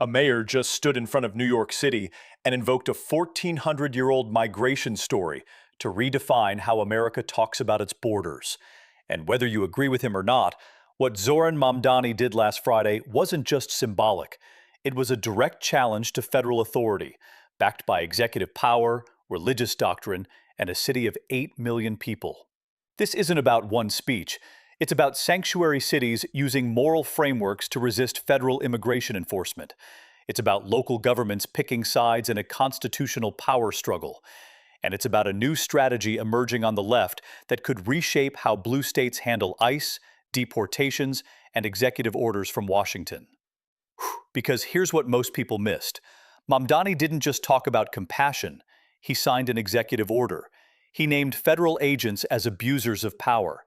A mayor just stood in front of New York City and invoked a 1,400-year-old migration story to redefine how America talks about its borders. And whether you agree with him or not, what Zohran Mamdani did last Friday wasn't just symbolic. It was a direct challenge to federal authority, backed by executive power, religious doctrine, and a city of 8 million people. This isn't about one speech. It's about sanctuary cities using moral frameworks to resist federal immigration enforcement. It's about local governments picking sides in a constitutional power struggle. And it's about a new strategy emerging on the left that could reshape how blue states handle ICE, deportations, and executive orders from Washington. Because here's what most people missed. Mamdani didn't just talk about compassion. He signed an executive order. He named federal agents as abusers of power.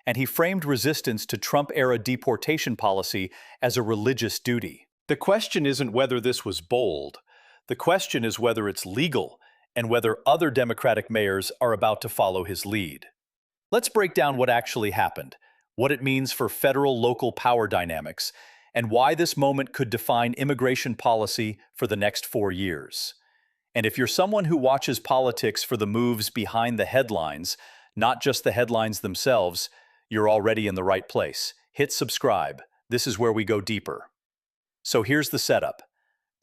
And he framed resistance to Trump-era deportation policy as a religious duty. The question isn't whether this was bold. The question is whether it's legal and whether other Democratic mayors are about to follow his lead. Let's break down what actually happened, what it means for federal-local power dynamics, and why this moment could define immigration policy for the next 4 years. And if you're someone who watches politics for the moves behind the headlines, not just the headlines themselves, you're already in the right place. Hit subscribe. This is where we go deeper. So here's the setup.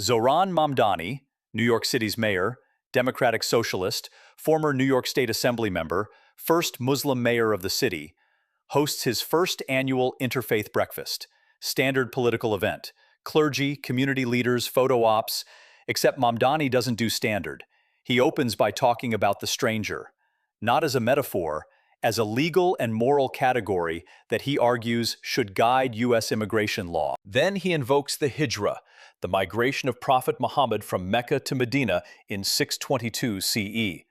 Zohran Mamdani, New York City's mayor, Democratic socialist, former New York State Assembly member, first Muslim mayor of the city, hosts his first annual interfaith breakfast, standard political event, clergy, community leaders, photo ops, except Mamdani doesn't do standard. He opens by talking about the stranger, not as a metaphor, as a legal and moral category that he argues should guide U.S. immigration law. Then he invokes the Hijrah, the migration of Prophet Muhammad from Mecca to Medina in 622 CE,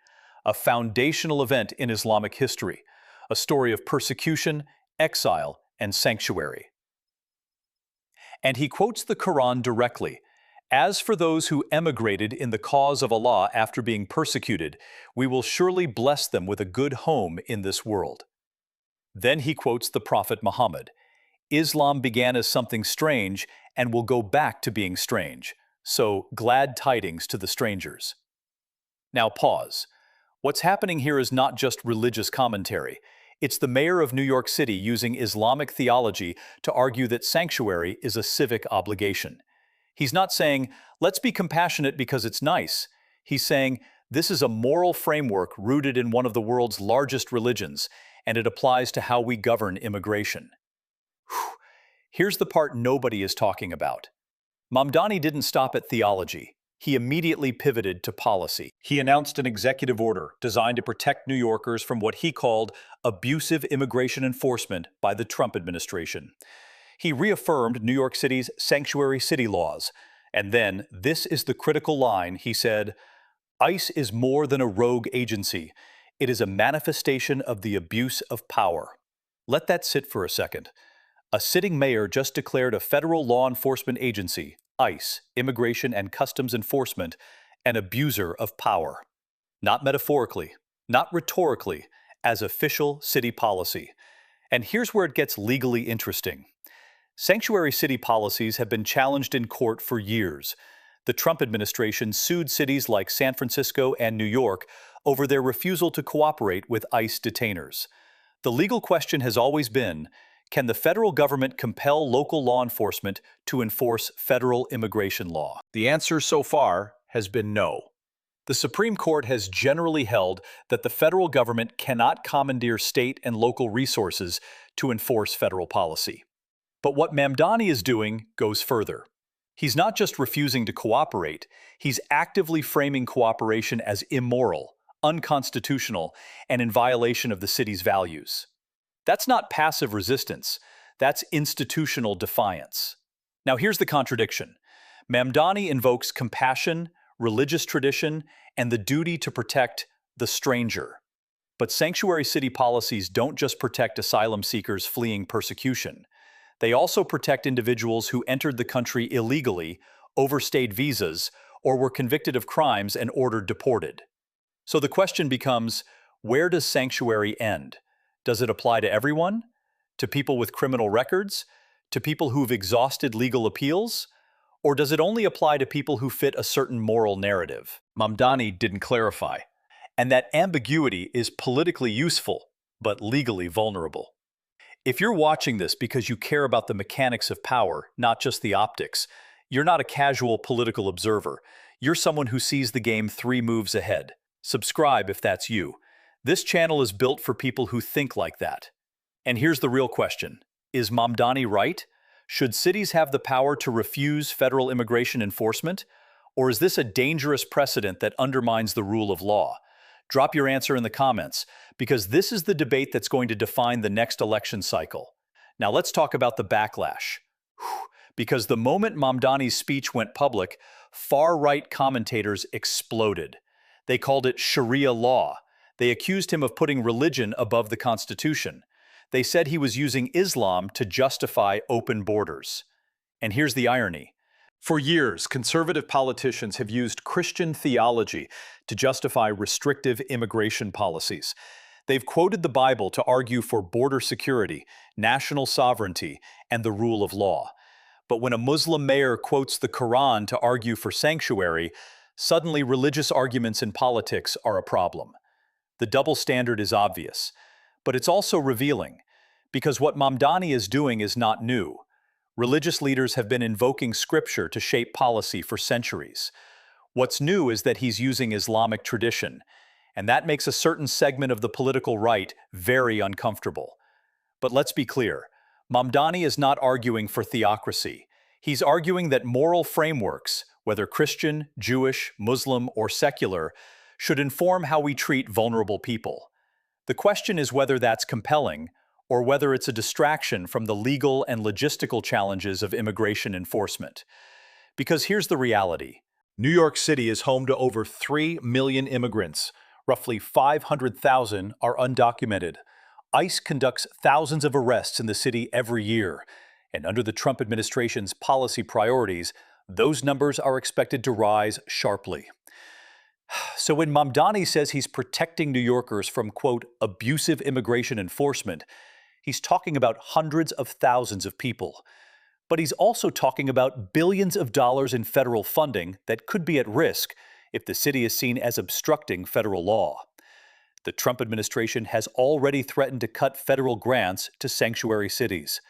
a foundational event in Islamic history, a story of persecution, exile, and sanctuary. And he quotes the Quran directly. As for those who emigrated in the cause of Allah after being persecuted, we will surely bless them with a good home in this world. Then he quotes the Prophet Muhammad. Islam began as something strange and will go back to being strange. So, glad tidings to the strangers. Now pause. What's happening here is not just religious commentary. It's the mayor of New York City using Islamic theology to argue that sanctuary is a civic obligation. He's not saying, let's be compassionate because it's nice. He's saying, this is a moral framework rooted in one of the world's largest religions, and it applies to how we govern immigration. Here's the part nobody is talking about. Mamdani didn't stop at theology. He immediately pivoted to policy. He announced an executive order designed to protect New Yorkers from what he called abusive immigration enforcement by the Trump administration. He reaffirmed New York City's sanctuary city laws. And then, this is the critical line, he said, ICE is more than a rogue agency. It is a manifestation of the abuse of power. Let that sit for a second. A sitting mayor just declared a federal law enforcement agency, ICE, Immigration and Customs Enforcement, an abuser of power. Not metaphorically, not rhetorically, as official city policy. And here's where it gets legally interesting. Sanctuary city policies have been challenged in court for years. The Trump administration sued cities like San Francisco and New York over their refusal to cooperate with ICE detainers. The legal question has always been, can the federal government compel local law enforcement to enforce federal immigration law? The answer so far has been no. The Supreme Court has generally held that the federal government cannot commandeer state and local resources to enforce federal policy. But what Mamdani is doing goes further. He's not just refusing to cooperate, he's actively framing cooperation as immoral, unconstitutional, and in violation of the city's values. That's not passive resistance, that's institutional defiance. Now here's the contradiction. Mamdani invokes compassion, religious tradition, and the duty to protect the stranger. But sanctuary city policies don't just protect asylum seekers fleeing persecution. They also protect individuals who entered the country illegally, overstayed visas, or were convicted of crimes and ordered deported. So the question becomes, where does sanctuary end? Does it apply to everyone? To people with criminal records? To people who've exhausted legal appeals? Or does it only apply to people who fit a certain moral narrative? Mamdani didn't clarify. And that ambiguity is politically useful, but legally vulnerable. If you're watching this because you care about the mechanics of power, not just the optics, you're not a casual political observer. You're someone who sees the game 3 moves ahead. Subscribe if that's you. This channel is built for people who think like that. And here's the real question. Is Mamdani right? Should cities have the power to refuse federal immigration enforcement? Or is this a dangerous precedent that undermines the rule of law? Drop your answer in the comments, because this is the debate that's going to define the next election cycle. Now let's talk about the backlash. Because the moment Mamdani's speech went public, far-right commentators exploded. They called it Sharia law. They accused him of putting religion above the Constitution. They said he was using Islam to justify open borders. And here's the irony. For years, conservative politicians have used Christian theology to justify restrictive immigration policies. They've quoted the Bible to argue for border security, national sovereignty, and the rule of law. But when a Muslim mayor quotes the Quran to argue for sanctuary, suddenly religious arguments in politics are a problem. The double standard is obvious, but it's also revealing, because what Mamdani is doing is not new. Religious leaders have been invoking scripture to shape policy for centuries. What's new is that he's using Islamic tradition, and that makes a certain segment of the political right very uncomfortable. But let's be clear, Mamdani is not arguing for theocracy. He's arguing that moral frameworks, whether Christian, Jewish, Muslim, or secular, should inform how we treat vulnerable people. The question is whether that's compelling, or whether it's a distraction from the legal and logistical challenges of immigration enforcement. Because here's the reality. New York City is home to over 3 million immigrants. Roughly 500,000 are undocumented. ICE conducts thousands of arrests in the city every year. And under the Trump administration's policy priorities, those numbers are expected to rise sharply. So when Mamdani says he's protecting New Yorkers from, quote, abusive immigration enforcement, he's talking about hundreds of thousands of people. But he's also talking about billions of dollars in federal funding that could be at risk if the city is seen as obstructing federal law. The Trump administration has already threatened to cut federal grants to sanctuary cities.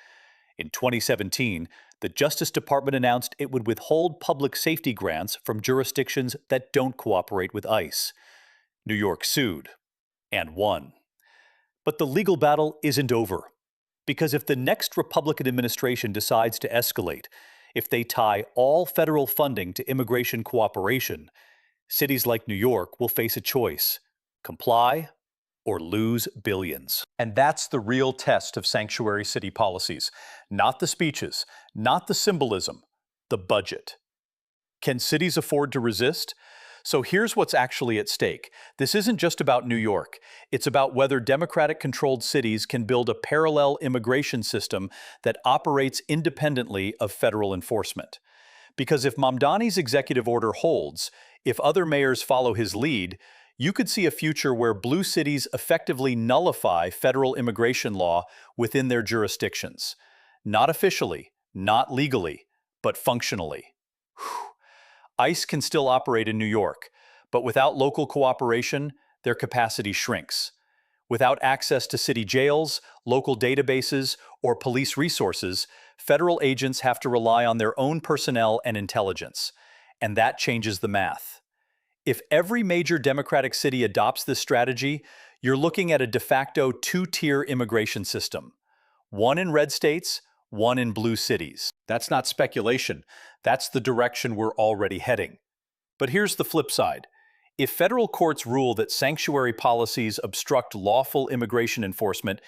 In 2017, the Justice Department announced it would withhold public safety grants from jurisdictions that don't cooperate with ICE. New York sued, and won. But the legal battle isn't over. Because if the next Republican administration decides to escalate, if they tie all federal funding to immigration cooperation, cities like New York will face a choice: comply or lose billions. And that's the real test of sanctuary city policies. Not the speeches, not the symbolism, the budget. Can cities afford to resist? So here's what's actually at stake. This isn't just about New York. It's about whether Democratic-controlled cities can build a parallel immigration system that operates independently of federal enforcement. Because if Mamdani's executive order holds, if other mayors follow his lead, you could see a future where blue cities effectively nullify federal immigration law within their jurisdictions. Not officially, not legally, but functionally. ICE can still operate in New York, but without local cooperation, their capacity shrinks. Without access to city jails, local databases, or police resources, federal agents have to rely on their own personnel and intelligence. And that changes the math. If every major Democratic city adopts this strategy, you're looking at a de facto 2-tier immigration system. One in red states, one in blue cities. That's not speculation. That's the direction we're already heading. But here's the flip side. If federal courts rule that sanctuary policies obstruct lawful immigration enforcement,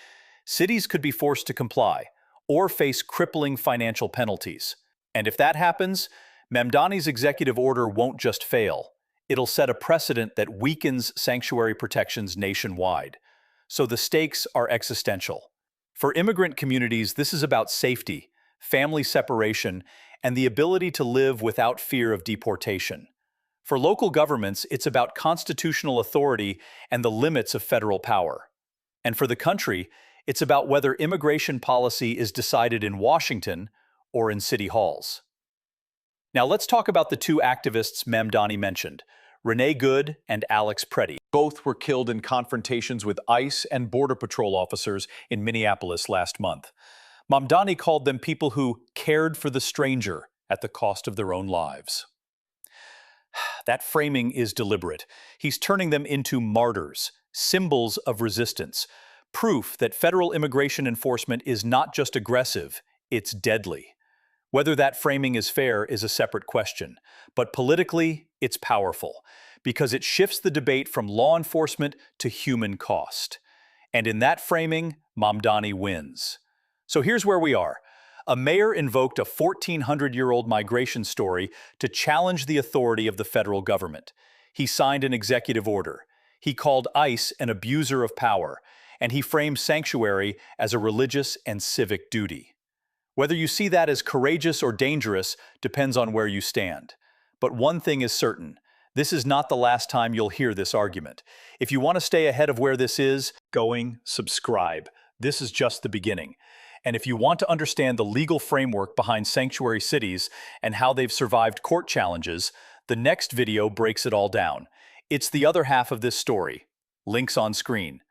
cities could be forced to comply or face crippling financial penalties. And if that happens, Mamdani's executive order won't just fail. It'll set a precedent that weakens sanctuary protections nationwide. So the stakes are existential. For immigrant communities, this is about safety, family separation, and the ability to live without fear of deportation. For local governments, it's about constitutional authority and the limits of federal power. And for the country, it's about whether immigration policy is decided in Washington or in city halls. Now let's talk about the two activists Mamdani mentioned, Renee Good and Alex Preddy. Both were killed in confrontations with ICE and Border Patrol officers in Minneapolis last month. Mamdani called them people who cared for the stranger at the cost of their own lives. That framing is deliberate. He's turning them into martyrs, symbols of resistance, proof that federal immigration enforcement is not just aggressive, it's deadly. Whether that framing is fair is a separate question, but politically, it's powerful, because it shifts the debate from law enforcement to human cost. And in that framing, Mamdani wins. So here's where we are. A mayor invoked a 1,400-year-old migration story to challenge the authority of the federal government. He signed an executive order. He called ICE an abuser of power, and he framed sanctuary as a religious and civic duty. Whether you see that as courageous or dangerous depends on where you stand. But one thing is certain. This is not the last time you'll hear this argument. If you want to stay ahead of where this is going, subscribe. This is just the beginning. And if you want to understand the legal framework behind sanctuary cities and how they've survived court challenges, the next video breaks it all down. It's the other half of this story. Links on screen.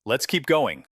Let's keep going.